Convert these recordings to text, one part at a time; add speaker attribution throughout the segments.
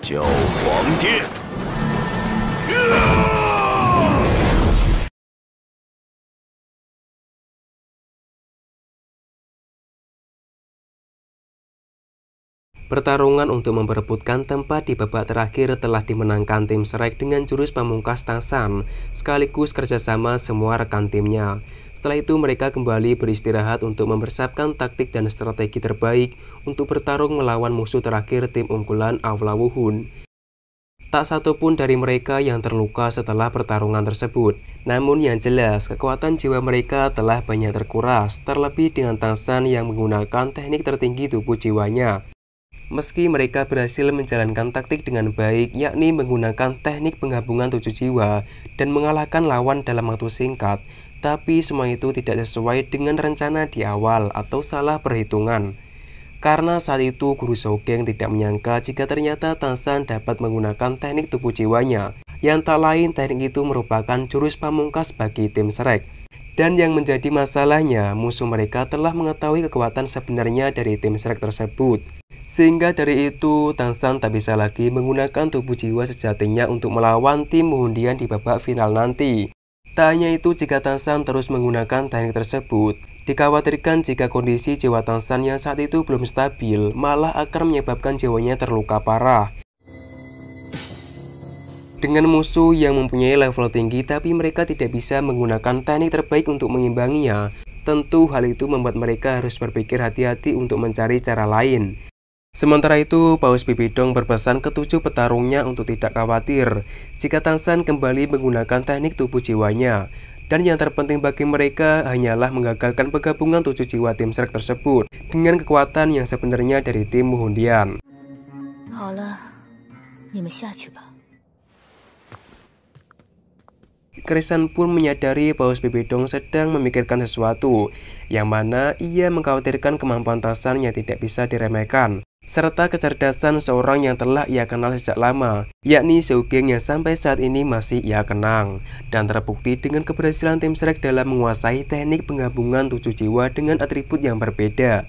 Speaker 1: 教皇殿。
Speaker 2: Pertarungan untuk memperebutkan tempat di babak terakhir telah dimenangkan tim Shrek dengan jurus pamungkas Tarzan, sekaligus kerjasama semua rekan timnya. Setelah itu mereka kembali beristirahat untuk mempersiapkan taktik dan strategi terbaik untuk bertarung melawan musuh terakhir tim unggulan Aulawuhun. Tak satu pun dari mereka yang terluka setelah pertarungan tersebut. Namun yang jelas, kekuatan jiwa mereka telah banyak terkuras, terlebih dengan Tarzan yang menggunakan teknik tertinggi tubuh jiwanya. Meski mereka berhasil menjalankan taktik dengan baik, yakni menggunakan teknik penggabungan 7 jiwa dan mengalahkan lawan dalam waktu singkat, tapi semua itu tidak sesuai dengan rencana di awal atau salah perhitungan. Karena saat itu Guru Sogeng tidak menyangka jika ternyata Tarzan dapat menggunakan teknik tubuh jiwanya, yang tak lain teknik itu merupakan jurus pamungkas bagi tim Shrek. Dan yang menjadi masalahnya, musuh mereka telah mengetahui kekuatan sebenarnya dari tim Shrek tersebut. Sehingga dari itu, Tarzan tak bisa lagi menggunakan tubuh jiwa sejatinya untuk melawan tim undian di babak final nanti. Tak hanya itu, jika Tarzan terus menggunakan teknik tersebut, dikhawatirkan jika kondisi jiwa Tarzan yang saat itu belum stabil, malah akan menyebabkan jiwanya terluka parah. Dengan musuh yang mempunyai level tinggi tapi mereka tidak bisa menggunakan teknik terbaik untuk mengimbanginya, tentu hal itu membuat mereka harus berpikir hati-hati untuk mencari cara lain. Sementara itu, Paus Bibidong berpesan ke 7 petarungnya untuk tidak khawatir jika Tarzan kembali menggunakan teknik tubuh jiwanya. Dan yang terpenting bagi mereka hanyalah menggagalkan penggabungan 7 jiwa tim Shrek tersebut dengan kekuatan yang sebenarnya dari tim Muhundian. Krisan pun menyadari Paus Bibidong sedang memikirkan sesuatu, yang mana ia mengkhawatirkan kemampuan Tarzan yang tidak bisa diremehkan, serta kecerdasan seorang yang telah ia kenal sejak lama, yakni Sogeng yang sampai saat ini masih ia kenang. Dan terbukti dengan keberhasilan tim Shrek dalam menguasai teknik penggabungan 7 jiwa dengan atribut yang berbeda.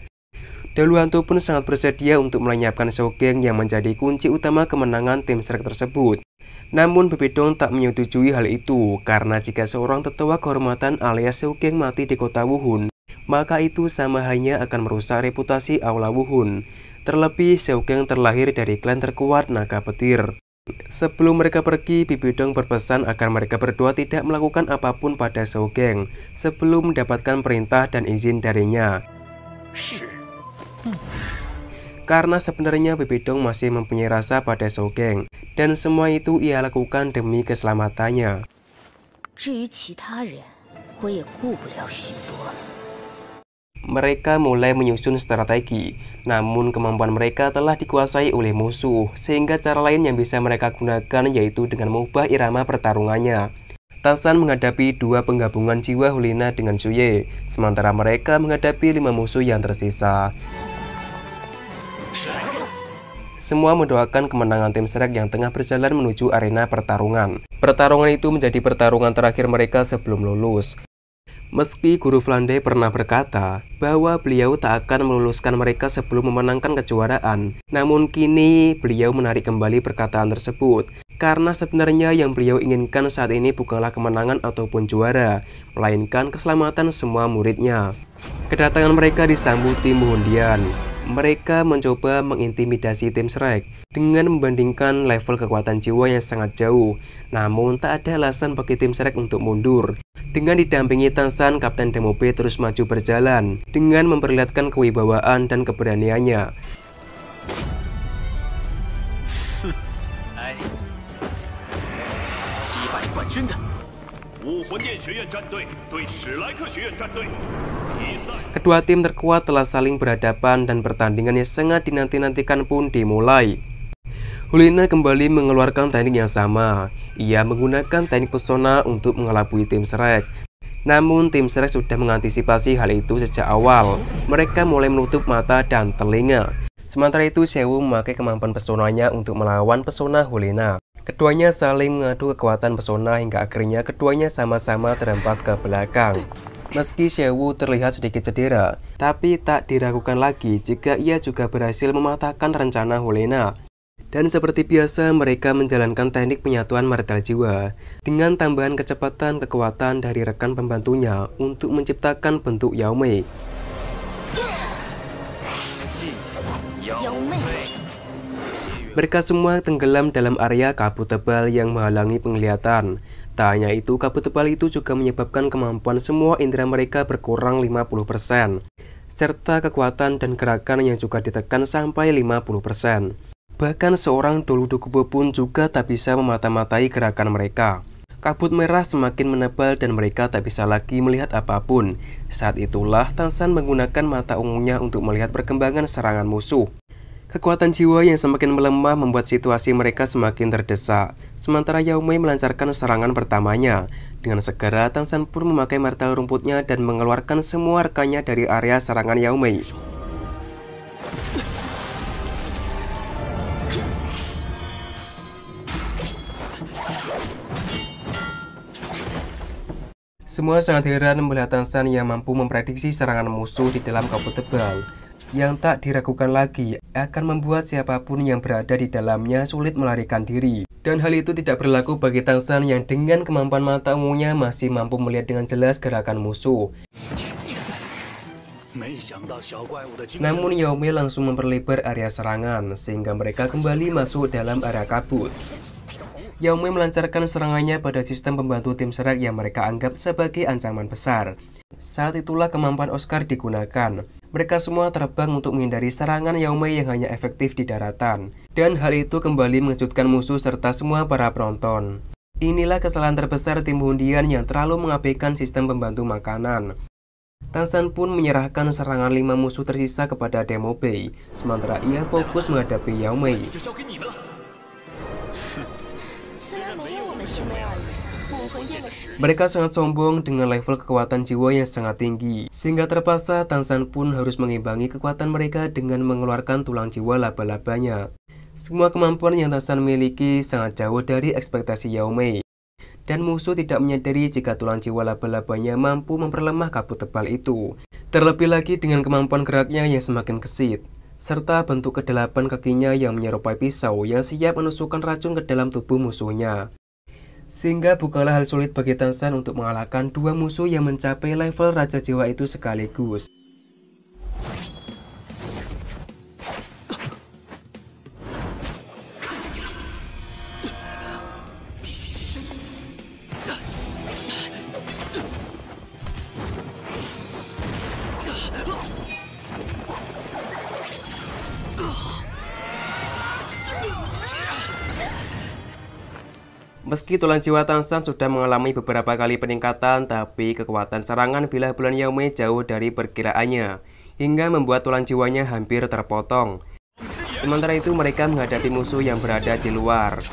Speaker 2: Dalu Hantu pun sangat bersedia untuk melenyapkan Sogeng yang menjadi kunci utama kemenangan tim Shrek tersebut. Namun Bibidong tak menyetujui hal itu, karena jika seorang tetua kehormatan alias Sogeng mati di kota Wuhun, maka itu sama halnya akan merusak reputasi Aulawuhun. Terlebih Sogeng terlahir dari klan terkuat Naga Petir. Sebelum mereka pergi, Bibidong berpesan agar mereka berdua tidak melakukan apapun pada Sogeng sebelum mendapatkan perintah dan izin darinya. Karena sebenarnya Bibidong masih mempunyai rasa pada Sogeng, dan semua itu ia lakukan demi keselamatannya. Mereka mulai menyusun strategi, namun kemampuan mereka telah dikuasai oleh musuh, sehingga cara lain yang bisa mereka gunakan yaitu dengan mengubah irama pertarungannya. Tarzan menghadapi 2 penggabungan jiwa Hulina dengan Zuye, sementara mereka menghadapi 5 musuh yang tersisa. Semua mendoakan kemenangan tim Shrek yang tengah berjalan menuju arena pertarungan. Pertarungan itu menjadi pertarungan terakhir mereka sebelum lulus. Meski Guru Flandre pernah berkata bahwa beliau tak akan meluluskan mereka sebelum memenangkan kejuaraan, namun kini beliau menarik kembali perkataan tersebut, karena sebenarnya yang beliau inginkan saat ini bukanlah kemenangan ataupun juara, melainkan keselamatan semua muridnya. Kedatangan mereka disambut tim Muhundian. Mereka mencoba mengintimidasi tim Shrek dengan membandingkan level kekuatan jiwa yang sangat jauh. Namun tak ada alasan bagi tim Shrek untuk mundur. Dengan didampingi Tarzan, Kapten Demobe terus maju berjalan dengan memperlihatkan kewibawaan dan keberaniannya. Kedua tim terkuat telah saling berhadapan dan pertandingan yang sangat dinanti-nantikan pun dimulai. Hulina kembali mengeluarkan teknik yang sama. Ia menggunakan teknik pesona untuk mengelabui tim Shrek. Namun tim Shrek sudah mengantisipasi hal itu sejak awal. Mereka mulai menutup mata dan telinga. Sementara itu Sewu memakai kemampuan pesonanya untuk melawan pesona Hulina. Keduanya saling mengadu kekuatan pesona hingga akhirnya keduanya sama-sama terhempas ke belakang. Meski Sewu terlihat sedikit cedera, tapi tak diragukan lagi jika ia juga berhasil mematahkan rencana Hulina. Dan seperti biasa, mereka menjalankan teknik penyatuan martel jiwa dengan tambahan kecepatan kekuatan dari rekan pembantunya untuk menciptakan bentuk Yaomei. Mereka semua tenggelam dalam area kabut tebal yang menghalangi penglihatan. Tak hanya itu, kabut tebal itu juga menyebabkan kemampuan semua indera mereka berkurang 50%, serta kekuatan dan gerakan yang juga ditekan sampai 50%. Bahkan seorang Doludokubo pun juga tak bisa memata-matai gerakan mereka. Kabut merah semakin menebal dan mereka tak bisa lagi melihat apapun. Saat itulah Tansan menggunakan mata ungunya untuk melihat perkembangan serangan musuh. Kekuatan jiwa yang semakin melemah membuat situasi mereka semakin terdesak. Sementara Yaomei melancarkan serangan pertamanya. Dengan segera Tansan pun memakai martel rumputnya dan mengeluarkan semua rekannya dari area serangan Yaomei. Semua sangat heran melihat Tansan yang mampu memprediksi serangan musuh di dalam kabut tebal, yang tak diragukan lagi akan membuat siapapun yang berada di dalamnya sulit melarikan diri. Dan hal itu tidak berlaku bagi Tansan yang dengan kemampuan mata ungunya masih mampu melihat dengan jelas gerakan musuh. Namun Yaomei langsung memperlebar area serangan sehingga mereka kembali masuk dalam area kabut. Yaomei melancarkan serangannya pada sistem pembantu tim serak yang mereka anggap sebagai ancaman besar. Saat itulah kemampuan Oscar digunakan. Mereka semua terbang untuk menghindari serangan Yaomei yang hanya efektif di daratan. Dan hal itu kembali mengejutkan musuh serta semua para penonton. Inilah kesalahan terbesar tim undian yang terlalu mengabaikan sistem pembantu makanan. Tansan pun menyerahkan serangan 5 musuh tersisa kepada Demobei, sementara ia fokus menghadapi Yaomei. Mereka sangat sombong dengan level kekuatan jiwa yang sangat tinggi, sehingga terpaksa Tansan pun harus mengimbangi kekuatan mereka dengan mengeluarkan tulang jiwa laba-labanya. Semua kemampuan yang Tansan miliki sangat jauh dari ekspektasi Yaomei, dan musuh tidak menyadari jika tulang jiwa laba-labanya mampu memperlemah kabut tebal itu. Terlebih lagi dengan kemampuan geraknya yang semakin gesit, serta bentuk kedelapan kakinya yang menyerupai pisau yang siap menusukkan racun ke dalam tubuh musuhnya. Sehingga bukanlah hal sulit bagi Tansan untuk mengalahkan 2 musuh yang mencapai level Raja Jiwa itu sekaligus. Meski tulang jiwa Tansan sudah mengalami beberapa kali peningkatan, tapi kekuatan serangan bilah bulan Yaomei jauh dari perkiraannya, hingga membuat tulang jiwanya hampir terpotong. Sementara itu mereka menghadapi musuh yang berada di luar.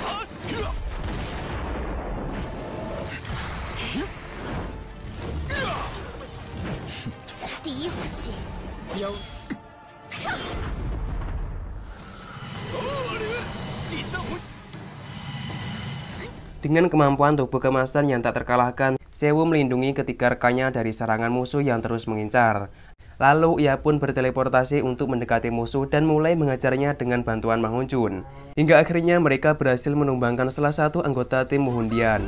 Speaker 2: Dengan kemampuan tubuh kemasan yang tak terkalahkan, Sewu melindungi ketiga rekannya dari serangan musuh yang terus mengincar. Lalu ia pun berteleportasi untuk mendekati musuh dan mulai mengajarnya dengan bantuan Mang Hongjun. Hingga akhirnya mereka berhasil menumbangkan salah satu anggota tim Muhundian.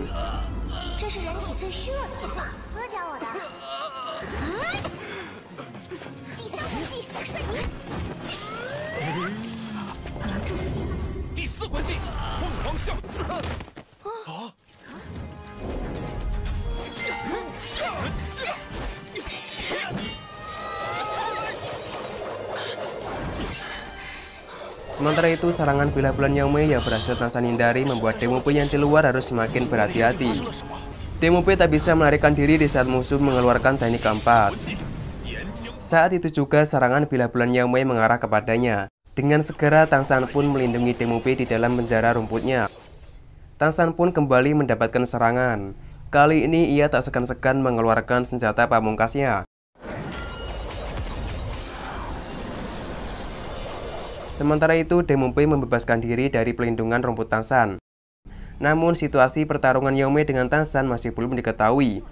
Speaker 2: Sementara itu, serangan bilah bulan Yaomei yang berhasil Tansan hindari membuat Demobei yang di luar harus semakin berhati-hati. Demobei tak bisa melarikan diri di saat musuh mengeluarkan teknik keempat. Saat itu juga serangan bilah bulan Yaomei mengarah kepadanya. Dengan segera Tansan pun melindungi Demobei di dalam penjara rumputnya. Tansan pun kembali mendapatkan serangan. Kali ini ia tak segan-segan mengeluarkan senjata pamungkasnya. Sementara itu, Demobei membebaskan diri dari pelindungan rumput Tansan. Namun, situasi pertarungan Yaomei dengan Tansan masih belum diketahui.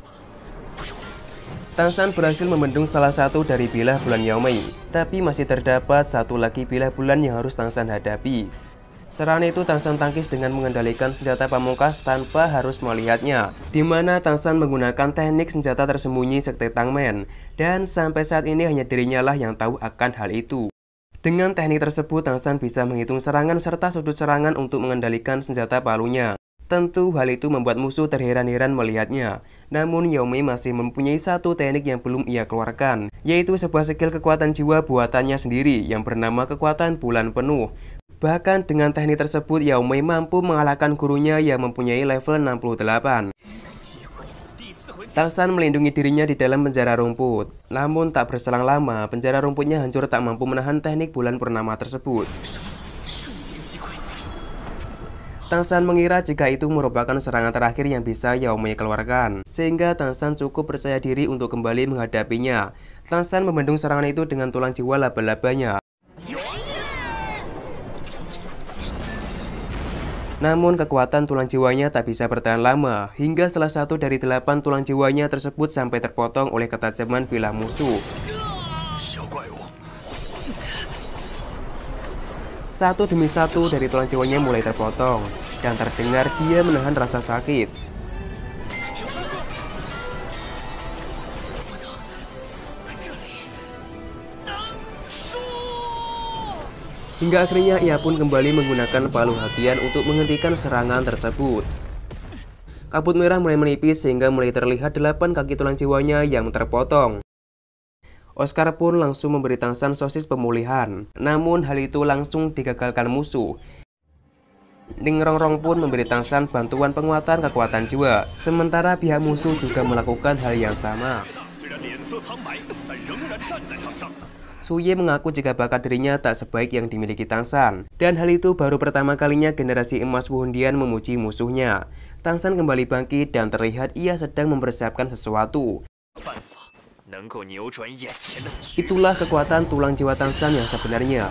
Speaker 2: Tansan berhasil membendung salah satu dari bilah bulan Yaomei, tapi masih terdapat satu lagi bilah bulan yang harus Tansan hadapi. Serangan itu Tang San tangkis dengan mengendalikan senjata pamungkas tanpa harus melihatnya, di mana Tang San menggunakan teknik senjata tersembunyi Sekte Tangmen, dan sampai saat ini hanya dirinya lah yang tahu akan hal itu. Dengan teknik tersebut, Tang San bisa menghitung serangan serta sudut serangan untuk mengendalikan senjata palunya. Tentu hal itu membuat musuh terheran-heran melihatnya. Namun Yao Mei masih mempunyai satu teknik yang belum ia keluarkan, yaitu sebuah skill kekuatan jiwa buatannya sendiri yang bernama kekuatan bulan penuh. Bahkan dengan teknik tersebut, Yao Mei mampu mengalahkan gurunya yang mempunyai level 68. Tang San melindungi dirinya di dalam penjara rumput. Namun tak berselang lama, penjara rumputnya hancur tak mampu menahan teknik bulan purnama tersebut. Tang San mengira jika itu merupakan serangan terakhir yang bisa Yao Mei keluarkan, sehingga Tang San cukup percaya diri untuk kembali menghadapinya. Tang San membendung serangan itu dengan tulang jiwa laba-labanya. Namun kekuatan tulang jiwanya tak bisa bertahan lama, hingga salah satu dari 8 tulang jiwanya tersebut sampai terpotong oleh ketajaman bilah musuh. Satu demi satu dari tulang jiwanya mulai terpotong, dan terdengar dia menahan rasa sakit. Hingga akhirnya ia pun kembali menggunakan palu hatian untuk menghentikan serangan tersebut. Kabut merah mulai menipis sehingga mulai terlihat 8 kaki tulang jiwanya yang terpotong. Oscar pun langsung memberi Tang San sosis pemulihan, namun hal itu langsung digagalkan musuh. Ning Rongrong pun memberi Tang San bantuan penguatan kekuatan jiwa, sementara pihak musuh juga melakukan hal yang sama. Su Ye mengaku jika bakat dirinya tak sebaik yang dimiliki Tang San, dan hal itu baru pertama kalinya generasi emas Wu Hondian memuji musuhnya. Tang San kembali bangkit dan terlihat ia sedang mempersiapkan sesuatu. Itulah kekuatan tulang jiwa Tang San yang sebenarnya.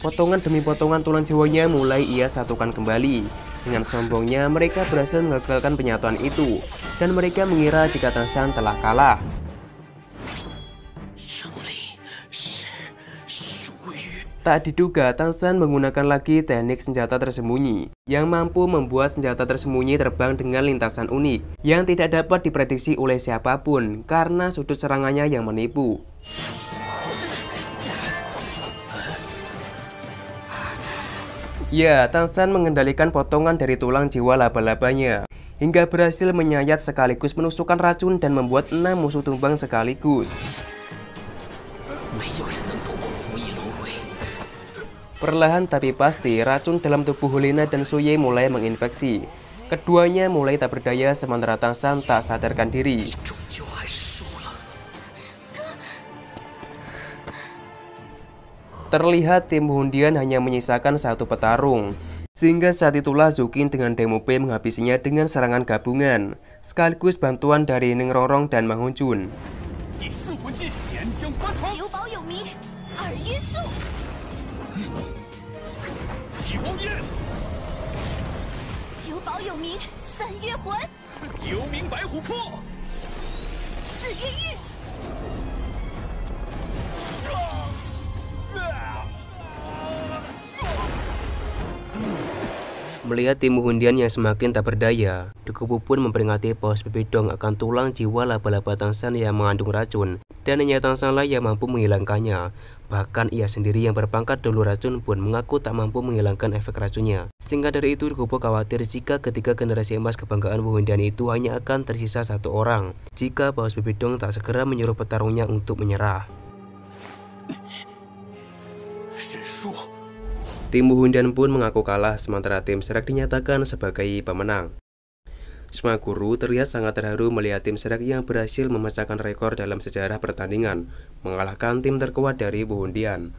Speaker 2: Potongan demi potongan tulang jiwanya mulai ia satukan kembali. Dengan sombongnya mereka berhasil mengagalkan penyatuan itu, dan mereka mengira jika Tang San telah kalah. Tak diduga, Tang San menggunakan lagi teknik senjata tersembunyi yang mampu membuat senjata tersembunyi terbang dengan lintasan unik yang tidak dapat diprediksi oleh siapapun karena sudut serangannya yang menipu. Ya, Tang San mengendalikan potongan dari tulang jiwa laba-labanya hingga berhasil menyayat sekaligus menusukkan racun dan membuat 6 musuh tumbang sekaligus. Perlahan tapi pasti, racun dalam tubuh Hulina dan Su Ye mulai menginfeksi. Keduanya mulai tak berdaya sementara Tang San tak sadarkan diri. Terlihat tim Wu Hondian hanya menyisakan satu petarung. Sehingga saat itulah Zhou Qin dengan Deng Mupe menghabisinya dengan serangan gabungan, sekaligus bantuan dari Ning Rongrong dan Ma Hongjun. Melihat tim Wu Hondian yang semakin tak berdaya, Dekubu pun memperingati Paus Bibidong akan tulang jiwa laba-laba Tang San yang mengandung racun, dan hanya Tang San lah yang mampu menghilangkannya. Bahkan ia sendiri yang berpangkat dulu racun pun mengaku tak mampu menghilangkan efek racunnya. Sehingga dari itu Dekubu khawatir jika ketiga generasi emas kebanggaan Wu Hondian itu hanya akan tersisa satu orang jika Paus Bibidong tak segera menyuruh petarungnya untuk menyerah. Tim Wu Hondian pun mengaku kalah sementara tim Shrek dinyatakan sebagai pemenang. Semua guru terlihat sangat terharu melihat tim Shrek yang berhasil memecahkan rekor dalam sejarah pertandingan, mengalahkan tim terkuat dari Wu Hondian.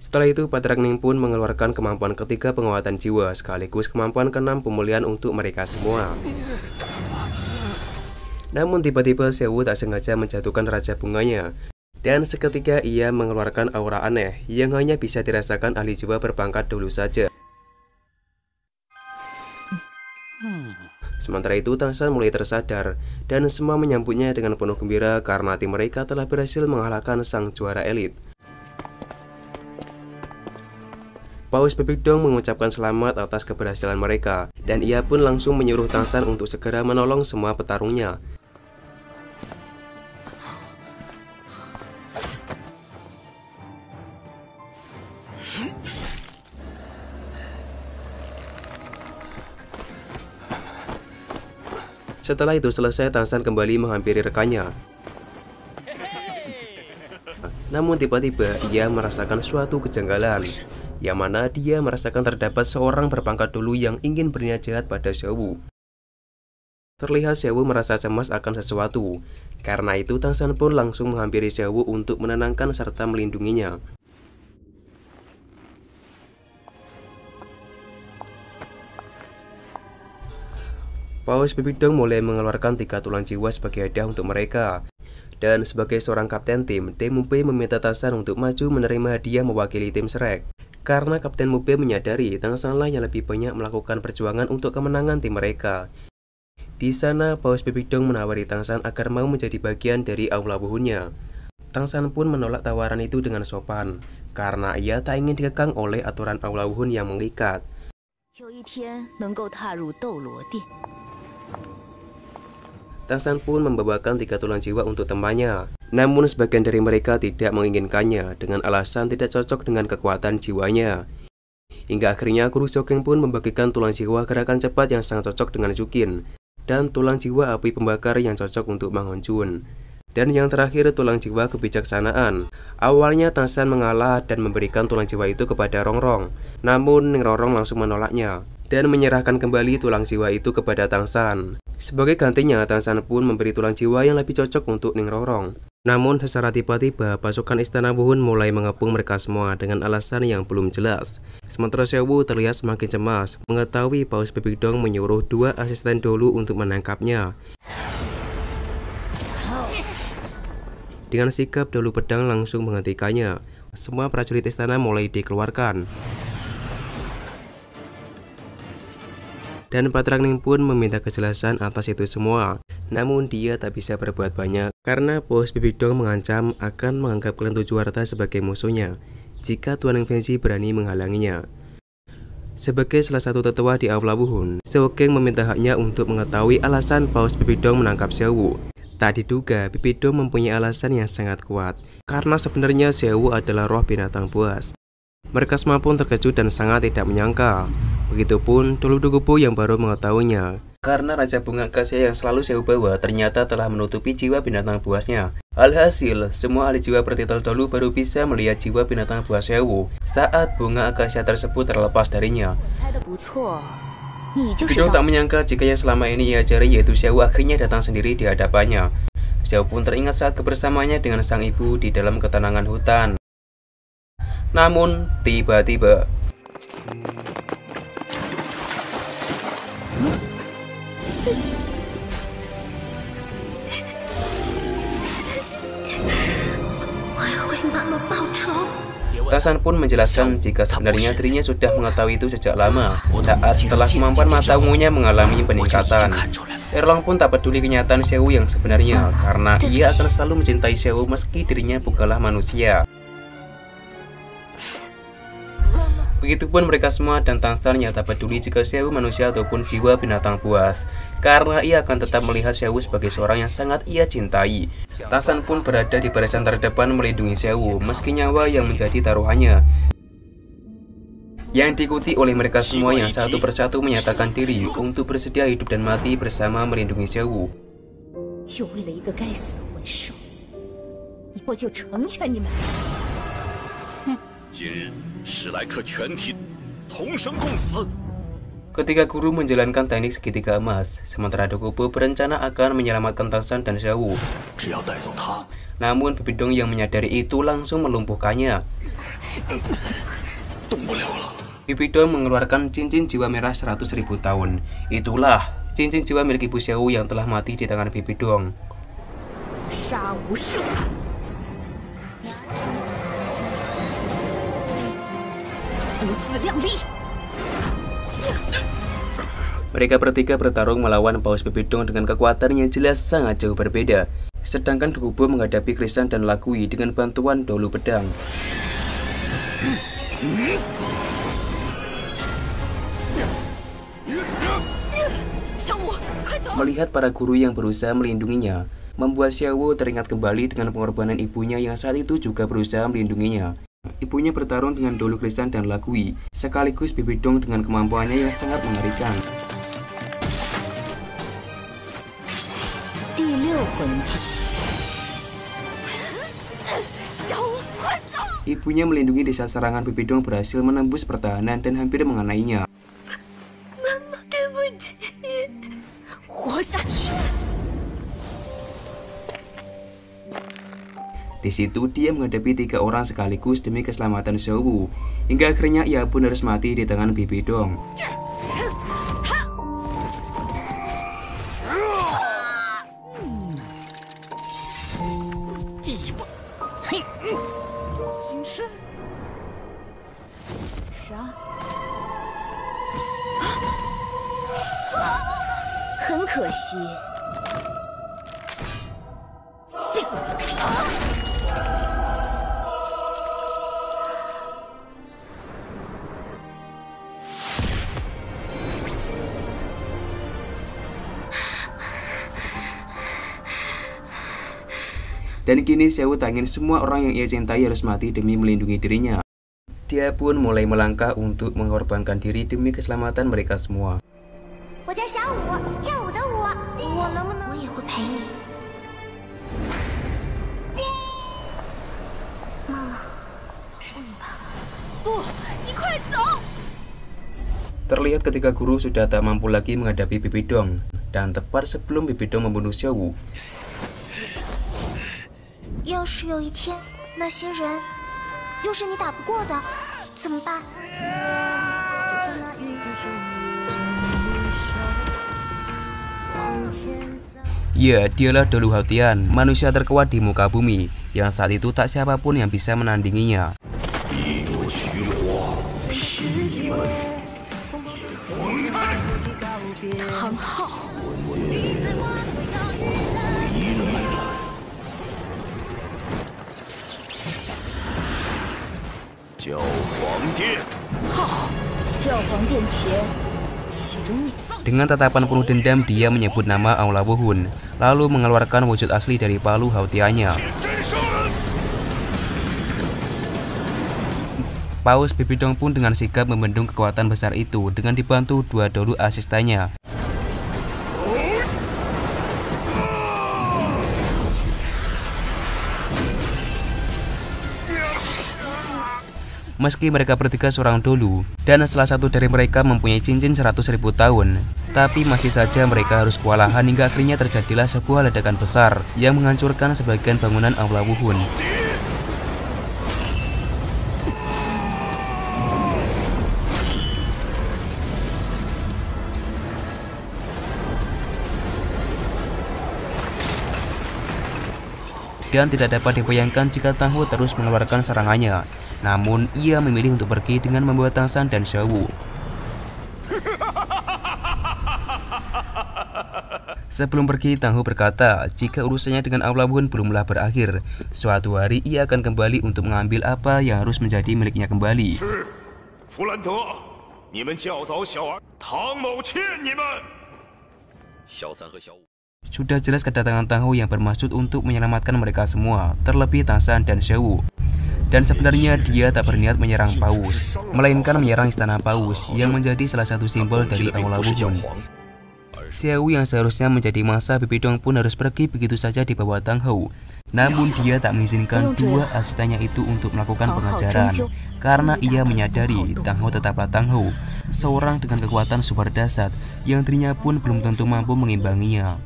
Speaker 2: Setelah itu Patrak Ning pun mengeluarkan kemampuan ketiga penguatan jiwa sekaligus kemampuan ke-6 pemulihan untuk mereka semua. Namun tiba-tiba Xiao tak sengaja menjatuhkan Raja Bunganya. Dan seketika ia mengeluarkan aura aneh yang hanya bisa dirasakan ahli jiwa berpangkat dulu saja. Sementara itu Tang San mulai tersadar dan semua menyambutnya dengan penuh gembira karena tim mereka telah berhasil mengalahkan sang juara elit. Paus Bebekdong mengucapkan selamat atas keberhasilan mereka, dan ia pun langsung menyuruh Tangsan untuk segera menolong semua petarungnya. Setelah itu selesai, Tangsan kembali menghampiri rekannya. Namun tiba-tiba ia merasakan suatu kejanggalan, yang mana dia merasakan terdapat seorang berpangkat dulu yang ingin berniat jahat pada Xiaowu. Terlihat Xiaowu merasa cemas akan sesuatu. Karena itu Tangsan pun langsung menghampiri Xiaowu untuk menenangkan serta melindunginya. Paus Bebekdong mulai mengeluarkan 3 tulang jiwa sebagai hadiah untuk mereka. Dan sebagai seorang kapten tim, Tim Mube meminta Tangsan untuk maju menerima hadiah mewakili tim Shrek. Karena Kapten Mube menyadari Tangsanlah yang lebih banyak melakukan perjuangan untuk kemenangan tim mereka. Di sana, Paus Bebekdong menawari Tangsan agar mau menjadi bagian dari aula wuhunnya. Tangsan pun menolak tawaran itu dengan sopan, karena ia tak ingin dikekang oleh aturan aula wuhun yang mengikat. Tangsan pun membawakan 3 tulang jiwa untuk temannya. Namun sebagian dari mereka tidak menginginkannya dengan alasan tidak cocok dengan kekuatan jiwanya. Hingga akhirnya Guru Shokeng pun membagikan tulang jiwa gerakan cepat yang sangat cocok dengan Jukin, dan tulang jiwa api pembakar yang cocok untuk Mang Honjun. Dan yang terakhir tulang jiwa kebijaksanaan. Awalnya Tangsan mengalah dan memberikan tulang jiwa itu kepada Rongrong. Namun Ning Rongrong langsung menolaknya dan menyerahkan kembali tulang jiwa itu kepada Tangsan. Sebagai gantinya, Tangsan pun memberi tulang jiwa yang lebih cocok untuk Ning Rongrong. Namun secara tiba-tiba pasukan istana wuhun mulai mengepung mereka semua dengan alasan yang belum jelas. Sementara Xiaowu terlihat semakin cemas mengetahui Paus Bebekdong menyuruh 2 asisten dulu untuk menangkapnya. Dengan sikap Dolu Pedang langsung menghentikannya. Semua prajurit istana mulai dikeluarkan. Dan Patragning pun meminta kejelasan atas itu semua. Namun dia tak bisa berbuat banyak karena Paus Bebekdong mengancam akan menganggap Klan Tujuh Harta sebagai musuhnya jika Tuan Ning Fengzi berani menghalanginya. Sebagai salah satu tetua di aula wuhun, Shokeng meminta haknya untuk mengetahui alasan Paus Bebekdong menangkap Xiaowu. Tak diduga, Bebekdong mempunyai alasan yang sangat kuat karena sebenarnya Xiaowu adalah roh binatang buas. Mereka semua pun terkejut dan sangat tidak menyangka. Begitupun Dolu Dukubu yang baru mengetahuinya, karena Raja Bunga Akasia yang selalu Xiaowu bawa ternyata telah menutupi jiwa binatang buasnya. Alhasil, semua ahli jiwa bertitel Dolu baru bisa melihat jiwa binatang buas Xiaowu saat bunga akasia tersebut terlepas darinya. Bebekdong tak menyangka jika yang selama ini ia cari yaitu Xiaowu akhirnya datang sendiri di hadapannya. Xiaowu pun teringat saat kebersamaannya dengan sang ibu di dalam ketenangan hutan. Namun, tiba-tiba Tangsan pun menjelaskan jika sebenarnya dirinya sudah mengetahui itu sejak lama saat setelah kemampuan mata ungunya mengalami peningkatan. Erlong pun tak peduli kenyataan Xiaowu yang sebenarnya karena ia akan selalu mencintai Xiaowu meski dirinya bukanlah manusia. Begitupun mereka semua dan Tangsan yang tak peduli jika Xiaowu manusia ataupun jiwa binatang buas, karena ia akan tetap melihat Xiaowu sebagai seorang yang sangat ia cintai. Tangsan pun berada di barisan terdepan melindungi Xiaowu meski nyawa yang menjadi taruhannya, yang diikuti oleh mereka semua yang satu persatu menyatakan diri untuk bersedia hidup dan mati bersama melindungi Xiaowu. Ketika guru menjalankan teknik segitiga emas, sementara Dukubu berencana akan menyelamatkan Tangsan dan Xiaowu. Namun Bebekdong yang menyadari itu langsung melumpuhkannya. Bebekdong mengeluarkan cincin jiwa merah 100.000 tahun. Itulah cincin jiwa milik Ibu Xiaowu yang telah mati di tangan Bebekdong. Mereka bertiga bertarung melawan Paus Bebekdong dengan kekuatan yang jelas sangat jauh berbeda. Sedangkan Dukubu menghadapi Krisan dan Lakui dengan bantuan Dolu Pedang. Melihat para guru yang berusaha melindunginya, membuat Xiaowu teringat kembali dengan pengorbanan ibunya yang saat itu juga berusaha melindunginya. Ibunya bertarung dengan Dolu Krisan dan Lagui, sekaligus Bibi Dong dengan kemampuannya yang sangat mengerikan. Ibunya melindungi di saat serangan Bibi Dong berhasil menembus pertahanan dan hampir mengenainya. Di situ dia menghadapi 3 orang sekaligus demi keselamatan Xiaowu, hingga akhirnya ia pun harus mati di tangan Bibi Dong. Dan kini Xiaowu tak ingin semua orang yang ia cintai harus mati demi melindungi dirinya. Dia pun mulai melangkah untuk mengorbankan diri demi keselamatan mereka semua. Terlihat ketika guru sudah tak mampu lagi menghadapi Bibi Dong, dan tepat sebelum Bibi Dong membunuh Xiaowu. Ya, dialah Dolu Haotian, manusia terkuat di muka bumi, yang saat itu tak siapapun yang bisa menandinginya. Dengan tatapan penuh dendam, dia menyebut nama Aula Wuhun, lalu mengeluarkan wujud asli dari palu Haotiannya. Paus Bibi Dong pun dengan sigap membendung kekuatan besar itu dengan dibantu 2 Dolu asistennya. Meski mereka bertiga seorang Dolu, dan salah satu dari mereka mempunyai cincin 100.000 tahun, tapi masih saja mereka harus kewalahan hingga akhirnya terjadilah sebuah ledakan besar yang menghancurkan sebagian bangunan Aula Wuhun. Dan tidak dapat dibayangkan jika Tang Hou terus mengeluarkan serangannya. Namun, ia memilih untuk pergi dengan membawa Tang San dan Xiaowu. Sebelum pergi, Tang Hou berkata, jika urusannya dengan Aula Wuhun belumlah berakhir, suatu hari ia akan kembali untuk mengambil apa yang harus menjadi miliknya kembali. Sudah jelas kedatangan Tang Hou yang bermaksud untuk menyelamatkan mereka semua, terlebih Tang San dan Xiaowu. Dan sebenarnya dia tak berniat menyerang Paus, melainkan menyerang istana Paus yang menjadi salah satu simbol dari Aula Wuhun. Xiaowu yang seharusnya menjadi mangsa Bibi Dong pun harus pergi begitu saja di bawah Tang Hou. Namun dia tak mengizinkan 2 asistennya itu untuk melakukan pengajaran, karena ia menyadari Tang Hou tetaplah Tang Hou, seorang dengan kekuatan super dahsyat yang dirinya pun belum tentu mampu mengimbanginya.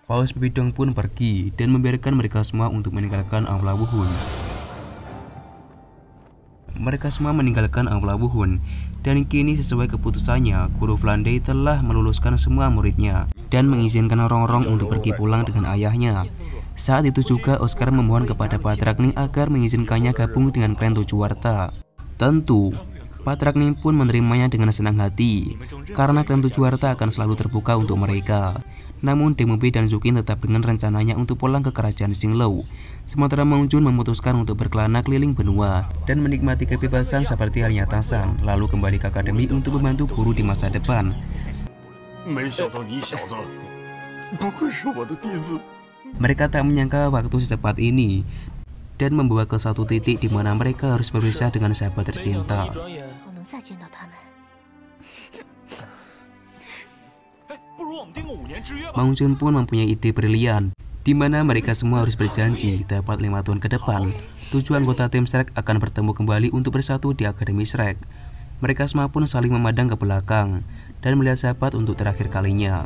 Speaker 2: Paus Bibi Dong pun pergi dan membiarkan mereka semua untuk meninggalkan Aula Wuhun. Mereka semua meninggalkan Aula Wuhun, dan kini sesuai keputusannya, Guru Flandey telah meluluskan semua muridnya dan mengizinkan orang-orang untuk pergi pulang dengan ayahnya. Saat itu juga Oscar memohon kepada Patrackning agar mengizinkannya gabung dengan klan Tujuwarta. Tentu, Patrackning pun menerimanya dengan senang hati, karena klan Tujuwarta akan selalu terbuka untuk mereka. Namun Deng Mubei dan Zhu Qin tetap dengan rencananya untuk pulang ke kerajaan Xinglou. Sementara Meng Jun memutuskan untuk berkelana keliling benua dan menikmati kebebasan seperti halnya Tang San, lalu kembali ke akademi untuk membantu guru di masa depan. Mereka tak menyangka waktu secepat ini dan membawa ke satu titik di mana mereka harus berpisah dengan sahabat tercinta. Mang Jun pun mempunyai ide brilian, di mana mereka semua harus berjanji dapat 5 tahun ke depan, 7 anggota tim Shrek akan bertemu kembali untuk bersatu di Akademi Shrek. Mereka semua pun saling memandang ke belakang dan melihat sahabat untuk terakhir kalinya.